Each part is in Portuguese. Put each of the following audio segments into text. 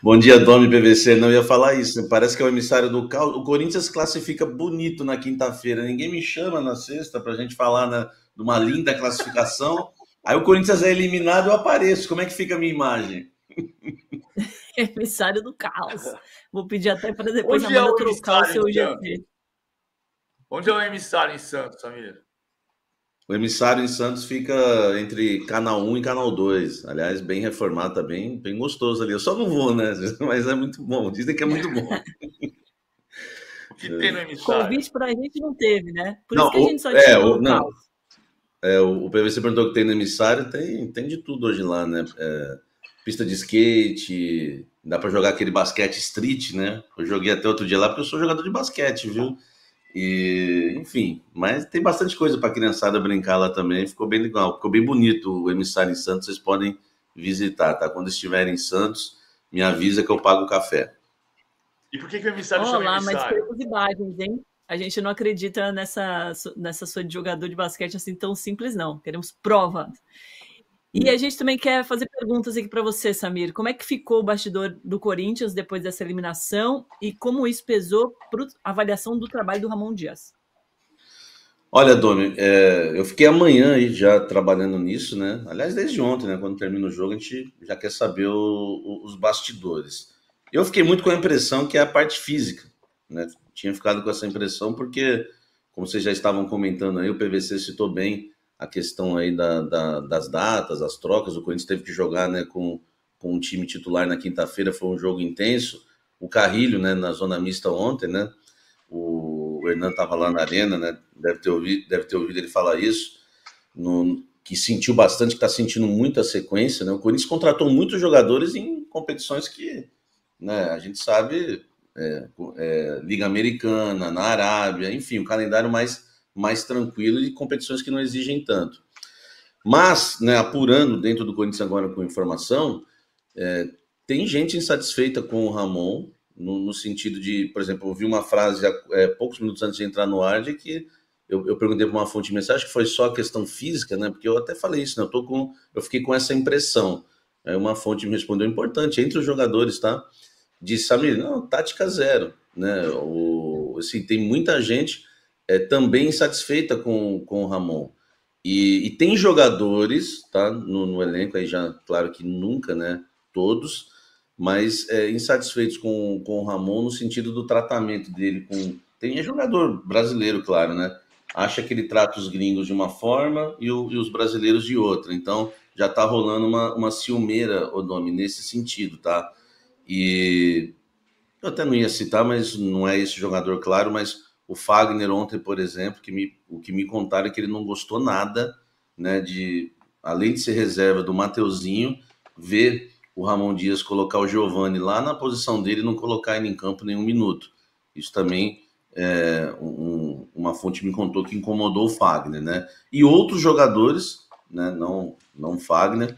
Bom dia, Domi PVC. Não ia falar isso, né? Parece que é o emissário do caos. O Corinthians classifica bonito na quinta-feira. Ninguém me chama na sexta para a gente falar de uma linda classificação. Aí o Corinthians é eliminado, eu apareço. Como é que fica a minha imagem? Emissário do caos. Vou pedir até para depois a Onde é Amanda o trocar o emissário seu em Santos? GT. Onde é o emissário em Santos, Samir? O emissário em Santos fica entre Canal 1 e Canal 2. Aliás, bem reformado, tá bem gostoso ali. Eu só não vou, né? Mas é muito bom. Dizem que é muito bom. O que tem no emissário? Convite para a gente não teve, né? Por Não, isso que a gente só tinha o não, caos. o PVC perguntou o que tem no emissário, tem de tudo hoje lá, né? Pista de skate, dá para jogar aquele basquete street, né? Eu joguei até outro dia lá porque eu sou jogador de basquete, viu? E, enfim, mas tem bastante coisa para criançada brincar lá também, ficou bem legal, ficou bem bonito o emissário em Santos, vocês podem visitar, tá? Quando estiverem em Santos, me avisa que eu pago o café. E por que o emissário chama Olá, mas emissário? queremos imagens, hein? A gente não acredita nessa sua de jogador de basquete assim tão simples, não. Queremos provas. E a gente também quer fazer perguntas aqui para você, Samir. Como é que ficou o bastidor do Corinthians depois dessa eliminação e como isso pesou para a avaliação do trabalho do Ramon Dias? Olha, Domi, eu fiquei amanhã aí já trabalhando nisso, né? Aliás, desde ontem, né? Quando termina o jogo, a gente já quer saber os bastidores. Eu fiquei muito com a impressão que é a parte física, né? Tinha ficado com essa impressão porque, como vocês já estavam comentando aí, o PVC citou bem a questão aí das datas, as trocas. O Corinthians teve que jogar, né, com o time titular na quinta-feira, foi um jogo intenso. O Carrilho, né, na zona mista ontem, né? O Hernan estava lá na arena, né? Deve ter ouvido ele falar isso, que sentiu bastante, que está sentindo muita sequência, né? O Corinthians contratou muitos jogadores em competições que, né, a gente sabe, Liga Americana, na Arábia, enfim, o calendário mais tranquilo e competições que não exigem tanto. Mas, né, apurando dentro do Corinthians agora com informação, tem gente insatisfeita com o Ramon, no sentido de, por exemplo, eu vi uma frase poucos minutos antes de entrar no ar, de que eu perguntei para uma fonte de mensagem que foi só a questão física, né? Porque eu até falei isso, né? Eu fiquei com essa impressão. Aí uma fonte me respondeu, importante, entre os jogadores, tá? Disse, Samir, não, tática zero, né? Assim, tem muita gente também insatisfeita com o Ramon. E tem jogadores, tá? No elenco, aí já, claro que nunca, né? Todos, mas insatisfeitos com o Ramon no sentido do tratamento dele com. Tem jogador brasileiro, claro, né? Acha que ele trata os gringos de uma forma e os brasileiros de outra. Então já tá rolando uma ciumeira, Odomi, nesse sentido, tá? E eu até não ia citar, mas não é esse jogador, claro, mas o Fagner ontem, por exemplo, o que me contaram é que ele não gostou nada, né, além de ser reserva do Mateuzinho, ver o Ramon Dias colocar o Giovani lá na posição dele e não colocar ele em campo nenhum minuto. Isso também uma fonte me contou que incomodou o Fagner, né? E outros jogadores, né, não Fagner,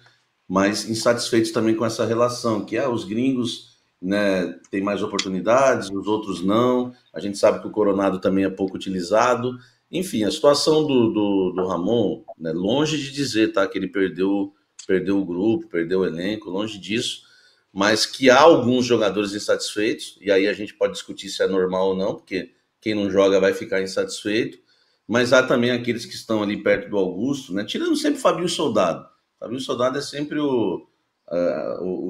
mas insatisfeitos também com essa relação, que os gringos, né, têm mais oportunidades, os outros não. A gente sabe que o Coronado também é pouco utilizado. Enfim, a situação do Ramon, né, longe de dizer, tá, que ele perdeu o grupo, perdeu o elenco, longe disso, mas que há alguns jogadores insatisfeitos, e aí a gente pode discutir se é normal ou não, porque quem não joga vai ficar insatisfeito, mas há também aqueles que estão ali perto do Augusto, né, tirando sempre o Fabinho Soldado. Fabinho Soldado é sempre o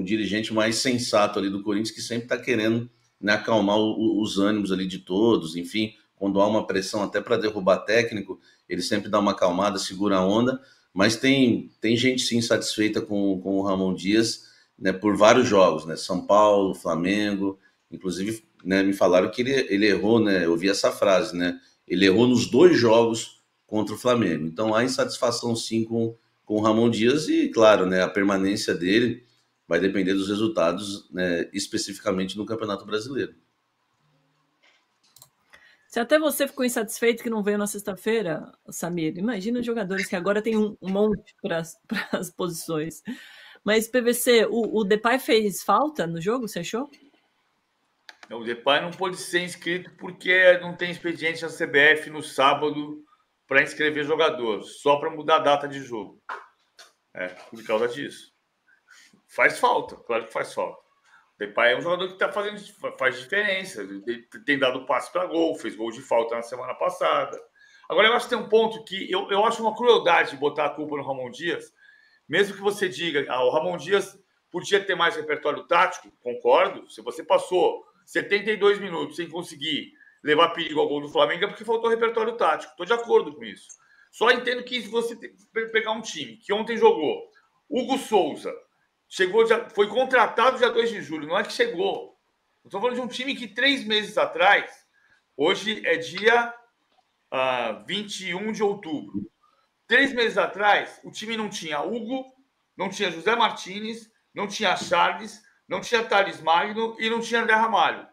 dirigente mais sensato ali do Corinthians, que sempre está querendo, né, acalmar os ânimos ali de todos, enfim, quando há uma pressão até para derrubar técnico, ele sempre dá uma acalmada, segura a onda, mas tem gente sim satisfeita com o Ramon Dias, né, por vários jogos, né, São Paulo, Flamengo, inclusive, né, me falaram que ele errou, né, eu vi essa frase, né, ele errou nos 2 jogos contra o Flamengo, então há insatisfação sim com o Ramon Dias e, claro, né, a permanência dele vai depender dos resultados, né, especificamente no Campeonato Brasileiro. Se até você ficou insatisfeito que não veio na sexta-feira, Samir, imagina os jogadores que agora tem um monte para as posições. Mas, PVC, o Depay fez falta no jogo, você achou? O Depay não pôde ser inscrito porque não tem expediente na CBF no sábado para inscrever jogador, só para mudar a data de jogo. Por causa disso. Faz falta, claro que faz falta. O Depay é um jogador que faz diferença. Ele tem dado passe para gol, fez gol de falta na semana passada. Agora, eu acho que tem um ponto que eu acho uma crueldade botar a culpa no Ramon Dias, mesmo que você diga, o Ramon Dias podia ter mais repertório tático, concordo. Se você passou 72 minutos sem conseguir levar perigo ao gol do Flamengo, é porque faltou repertório tático. Estou de acordo com isso. Só entendo que se você pegar um time que ontem jogou, Hugo Souza, foi contratado dia 2 de julho, não é que chegou. Estou falando de um time que 3 meses atrás, hoje é dia 21 de outubro. 3 meses atrás, o time não tinha Hugo, não tinha José Martínez, não tinha Charles, não tinha Thales Magno e não tinha André Ramalho.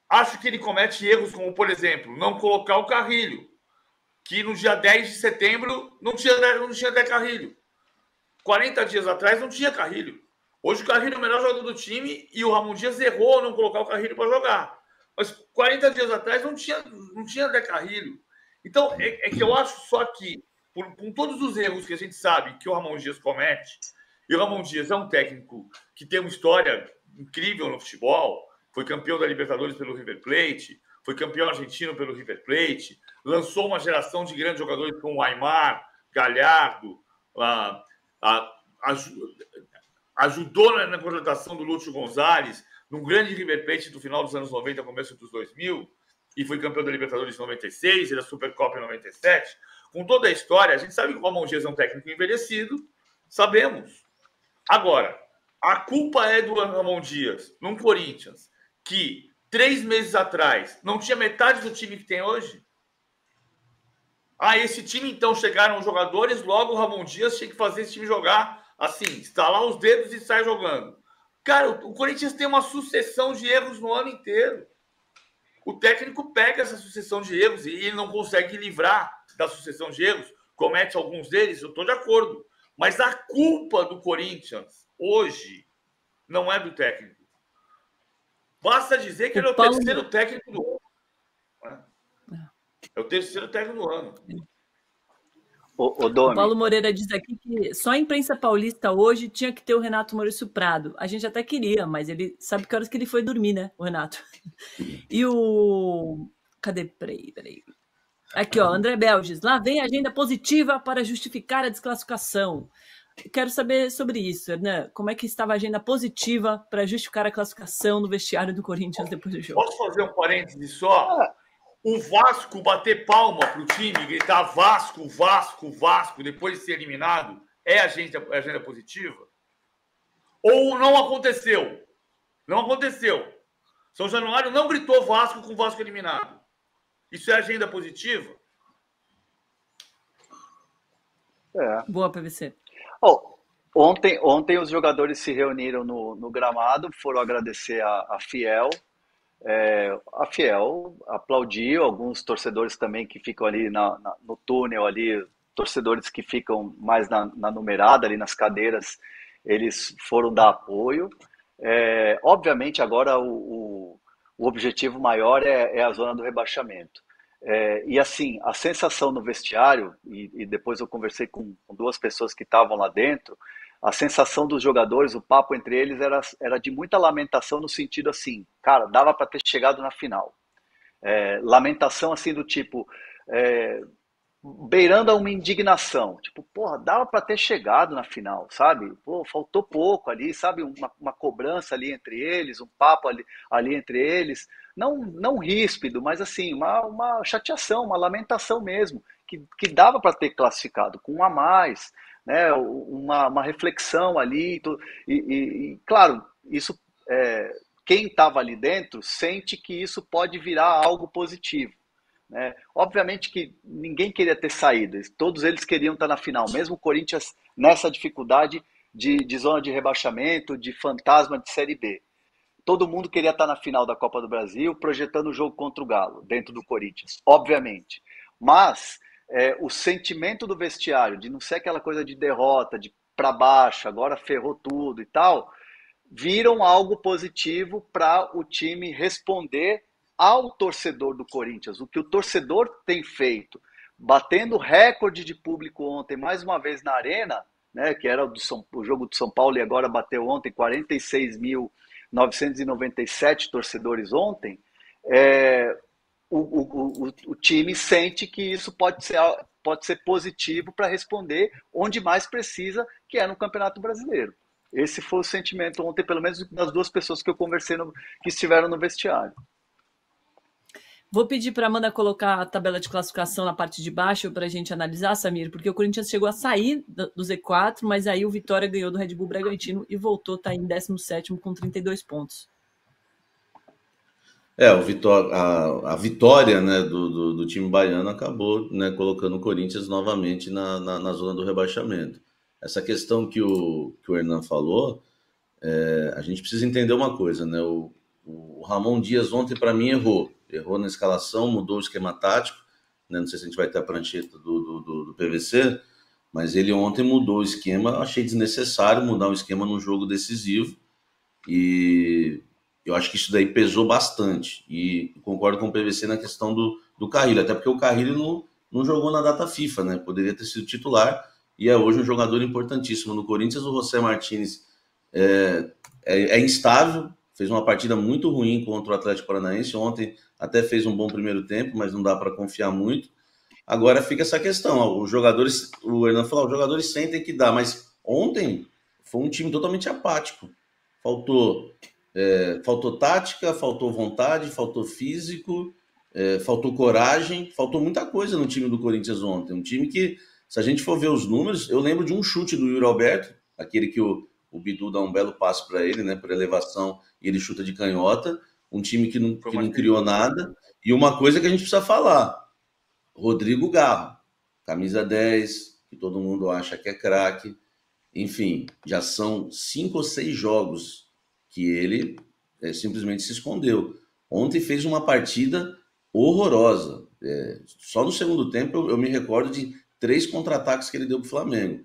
Acho que ele comete erros como, por exemplo, não colocar o Carrilho, que no dia 10 de setembro não tinha André Carrilho. 40 dias atrás não tinha Carrilho. Hoje o Carrilho é o melhor jogador do time e o Ramon Dias errou ao não colocar o Carrilho para jogar. Mas 40 dias atrás não tinha André Carrilho. Então, é que eu acho só que, com todos os erros que a gente sabe que o Ramon Dias comete, e o Ramon Dias é um técnico que tem uma história incrível no futebol, foi campeão da Libertadores pelo River Plate, foi campeão argentino pelo River Plate, lançou uma geração de grandes jogadores como o Aimar, Galhardo, ajudou na contratação do Lúcio Gonzalez, num grande River Plate do final dos anos 90, começo dos 2000, e foi campeão da Libertadores em 96 e da Supercopa em 97. Com toda a história, a gente sabe que o Ramon Dias é um técnico envelhecido, sabemos. Agora, a culpa é do Ramon Dias, num Corinthians, que 3 meses atrás não tinha metade do time que tem hoje? Esse time, então, chegaram os jogadores, logo o Ramon Dias tinha que fazer esse time jogar assim, estalar os dedos e sair jogando. Cara, o Corinthians tem uma sucessão de erros no ano inteiro. O técnico pega essa sucessão de erros e ele não consegue livrar da sucessão de erros, comete alguns deles, eu estou de acordo. Mas a culpa do Corinthians, hoje, não é do técnico. Basta dizer que ele é o terceiro técnico do ano. É o terceiro técnico do ano. O Paulo Moreira diz aqui que só a imprensa paulista hoje tinha que ter o Renato Maurício Prado. A gente até queria, mas ele sabe que horas que ele foi dormir, né, o Renato? E o... Cadê? Peraí. Aqui, ó, André Belges. Lá vem a agenda positiva para justificar a desclassificação. Quero saber sobre isso, Hernan. Como é que estava a agenda positiva para justificar a classificação no vestiário do Corinthians depois do jogo? Posso fazer um parêntese só? O Vasco bater palma para o time, gritar Vasco, Vasco, Vasco, depois de ser eliminado, é agenda positiva? Ou não aconteceu? Não aconteceu. São Januário não gritou Vasco com o Vasco eliminado. Isso é agenda positiva? Boa, PVC. Ontem os jogadores se reuniram no gramado, foram agradecer a Fiel. A Fiel aplaudiu, alguns torcedores também que ficam ali no túnel, ali, torcedores que ficam mais na numerada, ali nas cadeiras, eles foram dar apoio. Obviamente agora o objetivo maior é a zona do rebaixamento. E assim, a sensação no vestiário, e depois eu conversei com 2 pessoas que estavam lá dentro, a sensação dos jogadores, o papo entre eles era de muita lamentação no sentido assim, cara, dava para ter chegado na final. Lamentação assim do tipo, beirando a uma indignação, tipo, porra, dava para ter chegado na final, sabe? Pô, faltou pouco ali, sabe? Uma cobrança ali entre eles, um papo ali entre eles, não ríspido, mas assim, uma chateação, uma lamentação mesmo, que dava para ter classificado com um a mais, né, uma reflexão ali, e claro, isso, quem estava ali dentro sente que isso pode virar algo positivo, né? Obviamente que ninguém queria ter saído, todos eles queriam estar na final, mesmo o Corinthians nessa dificuldade de zona de rebaixamento, de fantasma de Série B. Todo mundo queria estar na final da Copa do Brasil, projetando o jogo contra o Galo, dentro do Corinthians, obviamente. Mas o sentimento do vestiário, de não ser aquela coisa de derrota, de para baixo, agora ferrou tudo e tal, viram algo positivo para o time responder ao torcedor do Corinthians. O que o torcedor tem feito, batendo recorde de público ontem, mais uma vez na Arena, né, que era o jogo do São Paulo e agora bateu ontem 46.997 torcedores ontem, o time sente que isso pode ser positivo para responder onde mais precisa, que é no Campeonato Brasileiro. Esse foi o sentimento ontem, pelo menos das duas pessoas que eu conversei que estiveram no vestiário. Vou pedir para a Amanda colocar a tabela de classificação na parte de baixo para a gente analisar, Samir, porque o Corinthians chegou a sair do Z4, mas aí o Vitória ganhou do Red Bull Bragantino e voltou, está em 17º com 32 pontos. A vitória, né, do time baiano acabou, né, colocando o Corinthians novamente na zona do rebaixamento. Essa questão que o Hernan falou, a gente precisa entender uma coisa, né? O Ramon Dias ontem, para mim, errou na escalação, mudou o esquema tático, né? Não sei se a gente vai ter a prancheta do PVC, mas ele ontem mudou o esquema. Achei desnecessário mudar um esquema num jogo decisivo, e eu acho que isso daí pesou bastante, e concordo com o PVC na questão do Carrilho, até porque o Carrilho não jogou na data FIFA, né? Poderia ter sido titular, e é hoje um jogador importantíssimo no Corinthians. O José Martínez é instável, fez uma partida muito ruim contra o Atlético Paranaense. Ontem até fez um bom primeiro tempo, mas não dá para confiar muito. Agora fica essa questão, os jogadores, o Hernan falou, os jogadores sentem que dá, mas ontem foi um time totalmente apático. Faltou tática, faltou vontade, faltou físico, faltou coragem, faltou muita coisa no time do Corinthians ontem. Um time que, se a gente for ver os números, eu lembro de um chute do Yuri Alberto, aquele que o Bidu dá um belo passe para ele, né, por elevação, e ele chuta de canhota. Um time que não criou nada. E uma coisa que a gente precisa falar, Rodrigo Garro, camisa 10, que todo mundo acha que é craque. Enfim, já são 5 ou 6 jogos que ele simplesmente se escondeu. Ontem fez uma partida horrorosa. Só no segundo tempo eu me recordo de 3 contra-ataques que ele deu para o Flamengo.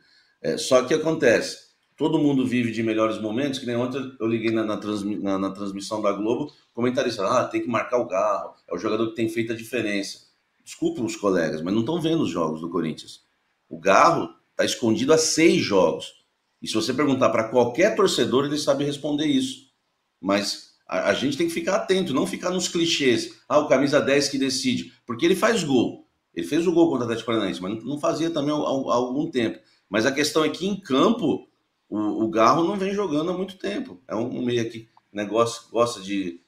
Só que acontece, todo mundo vive de melhores momentos, que nem ontem eu liguei na transmissão da Globo, comentarista, tem que marcar o Garro, é o jogador que tem feito a diferença. Desculpa os colegas, mas não estão vendo os jogos do Corinthians. O Garro está escondido há 6 jogos. E se você perguntar para qualquer torcedor, ele sabe responder isso. Mas a gente tem que ficar atento, não ficar nos clichês. O camisa 10 que decide. Porque ele faz gol. Ele fez o gol contra o Atlético Paranaense, mas não fazia também há algum tempo. Mas a questão é que em campo, o Garro não vem jogando há muito tempo. É um meio que gosta de...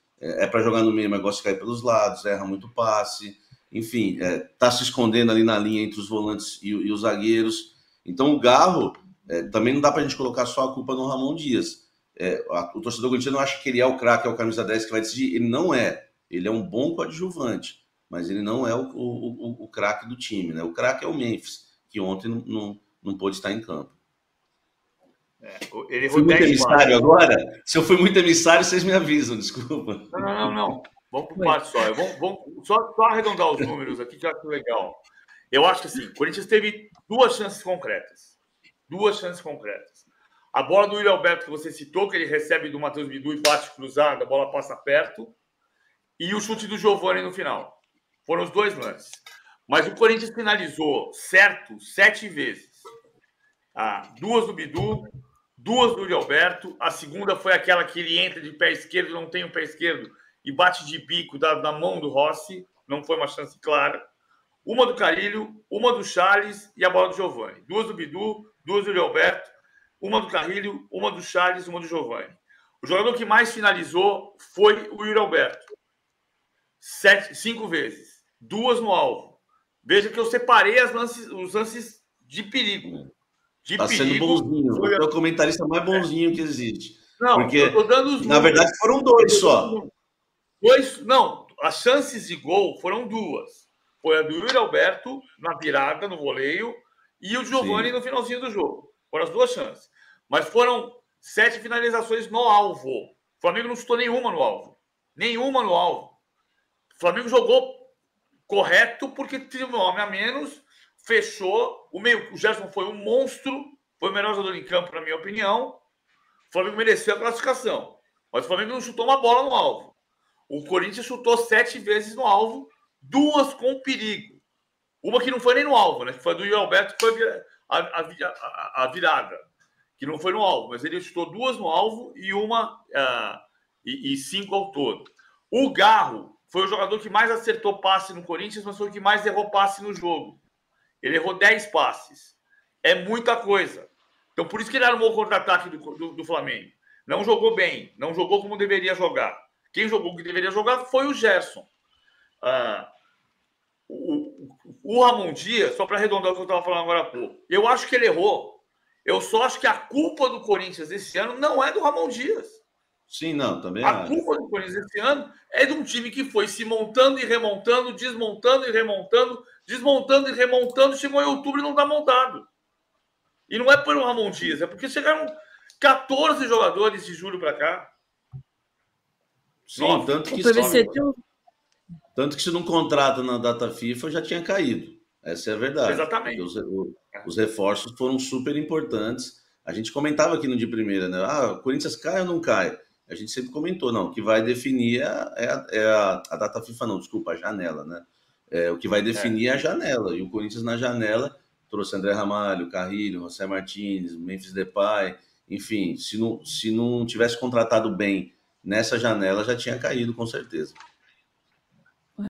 para jogar no meio, mas gosta de cair pelos lados, erra muito passe. Enfim, tá se escondendo ali na linha entre os volantes e os zagueiros. Então o Garro, também não dá pra gente colocar só a culpa no Ramon Dias. O torcedor corintiano acha que ele é o craque, é o camisa 10 que vai decidir. Ele não é. Ele é um bom coadjuvante, mas ele não é o craque do time, né? O craque é o Memphis, que ontem não pôde estar em campo. Ele fui muito emissário agora? Se eu fui muito emissário, vocês me avisam, desculpa. Não. Vamos por parte só. Vamos só arredondar os números aqui, que eu acho legal. Eu acho que assim, o Corinthians teve 2 chances concretas. 2 chances concretas. A bola do Yuri Alberto, que você citou, que ele recebe do Matheus Bidu e bate cruzado, a bola passa perto. E o chute do Giovani no final. Foram os 2 lances. Mas o Corinthians finalizou certo 7 vezes. 2 do Bidu, 2 do Yuri Alberto. A segunda foi aquela que ele entra de pé esquerdo, não tem o pé esquerdo, e bate de bico da mão do Rossi. Não foi uma chance clara. Uma do Carrilho, uma do Charles e a bola do Giovani. 2 do Bidu, 2 do Yuri Alberto, uma do Carrilho, uma do Charles, uma do Giovani. O jogador que mais finalizou foi o Yuri Alberto. 5 vezes. 2 no alvo. Veja que eu separei os lances de perigo. Tá sendo bonzinho. É o comentarista mais bonzinho que existe. Não, porque, eu tô dando os na verdade, foram 2 só. Não, as chances de gol foram 2. Foi a do Yuri Alberto na virada, no voleio, e o Giovani no finalzinho do jogo. Foram as 2 chances. Mas foram 7 finalizações no alvo. O Flamengo não chutou nenhuma no alvo. Nenhuma no alvo. O Flamengo jogou correto porque teve um homem a menos, fechou. O Gerson foi um monstro, foi o melhor jogador em campo, na minha opinião. O Flamengo mereceu a classificação. Mas o Flamengo não chutou uma bola no alvo. O Corinthians chutou 7 vezes no alvo, 2 com perigo. Uma que não foi nem no alvo, né? Que foi a do Yuri Alberto, que foi a virada, que não foi no alvo, mas ele chutou 2 no alvo e 5 ao todo. O Garro foi o jogador que mais acertou passe no Corinthians, mas foi o que mais errou passe no jogo. Ele errou 10 passes. É muita coisa. Então, por isso que ele armou o contra-ataque do Flamengo. Não jogou bem, não jogou como deveria jogar. Quem jogou o que deveria jogar foi o Gerson. O Ramon Dias, só para arredondar o que eu estava falando agora há pouco, eu acho que ele errou. Eu só acho que a culpa do Corinthians esse ano não é do Ramon Dias. Sim, não, também a culpa do Corinthians esse ano é de um time que foi se montando e remontando, desmontando e remontando, desmontando e remontando, chegou em outubro e não está montado. E não é pelo Ramon Dias, é porque chegaram 14 jogadores de julho para cá. Sim, tanto que, tanto que se não contrata na data FIFA já tinha caído. Essa é a verdade. Exatamente. Os reforços foram super importantes. A gente comentava aqui no de primeira, né? O Corinthians cai ou não cai? A gente sempre comentou, não, o que vai definir a data FIFA, não, desculpa, a janela, né? O que vai definir é a janela. E o Corinthians na janela trouxe André Ramalho, Carrilho, José Martins, Memphis Depay, enfim, se não tivesse contratado bem nessa janela, já tinha caído, com certeza.